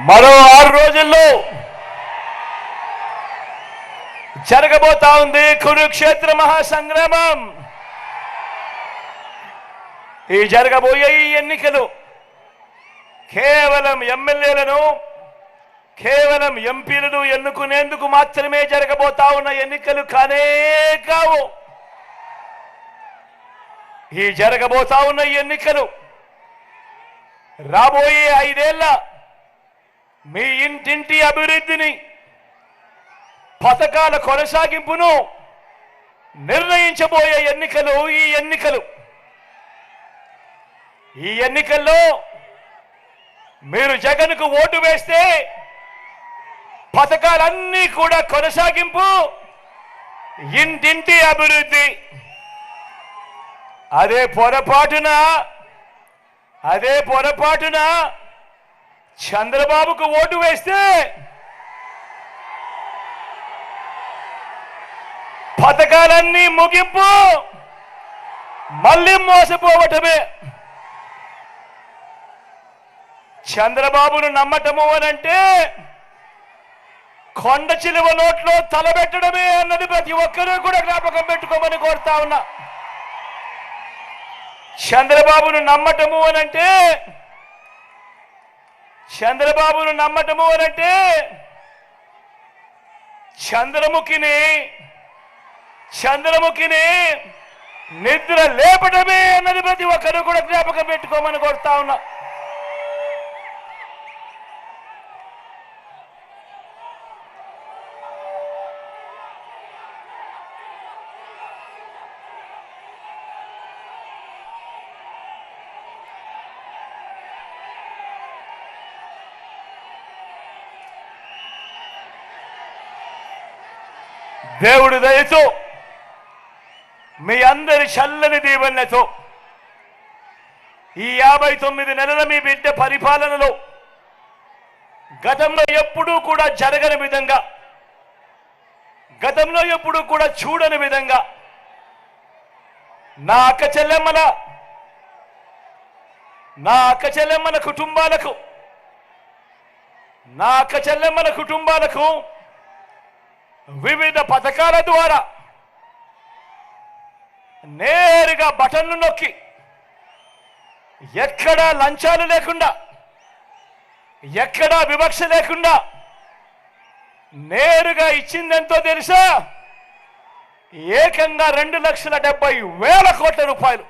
మరో 6 రోజుల్లో జరగబోతా ఉంది కురుక్షేత్ర మహాసంగ్రామం. ఈ జరగబోయే ఈ ఎన్నికలు కేవలం ఎమ్మెల్యేలను కేవలం ఎంపీలను ఎన్నుకునేందుకు మాత్రమే జరగబోతా ఉన్న ఎన్నికలు కానే కావు. ఈ జరగబోతా ఉన్న ఎన్నికలు రాబోయే 5 ఏళ్ల మీ ఇంటింటి అభివృద్ధిని, పథకాల కొనసాగింపును నిర్ణయించబోయే ఎన్నికలు ఈ ఎన్నికల్లో మీరు జగన్కు ఓటు వేస్తే పథకాలన్నీ కూడా కొనసాగింపు, ఇంటింటి అభివృద్ధి. అదే పొరపాటున చంద్రబాబుకు ఓటు వేస్తే పథకాలన్నీ ముగింపు, మళ్ళీ మోసపోవటమే. చంద్రబాబును నమ్మటము అనంటే కొండ చిలువ నోట్లో తలబెట్టడమే అన్నది ప్రతి ఒక్కరూ కూడా జ్ఞాపకం పెట్టుకోమని కోరుతా ఉన్నా. చంద్రబాబును నమ్మటము అనంటే చంద్రముఖిని నిద్ర లేపడమే అన్నది ప్రతి ఒక్కరూ కూడా జ్ఞాపకం పెట్టుకోమని కోరుతా ఉన్నా. దేవుడి దయతో, మీ అందరి చల్లని దీవెనలతో ఈ 59 నెలల మీ బిడ్డ పరిపాలనలో గతంలో ఎప్పుడూ కూడా జరగని విధంగా, గతంలో ఎప్పుడూ కూడా చూడని విధంగా నా అక్క చెల్లెమ్మల కుటుంబాలకు వివిధ పథకాల ద్వారా నేరుగా బటన్లు నొక్కి, ఎక్కడా లంచాలు లేకుండా, ఎక్కడా వివక్ష లేకుండా నేరుగా ఇచ్చిందెంతో తెలుసా? ఏకంగా 2,70,000 కోట్ల రూపాయలు.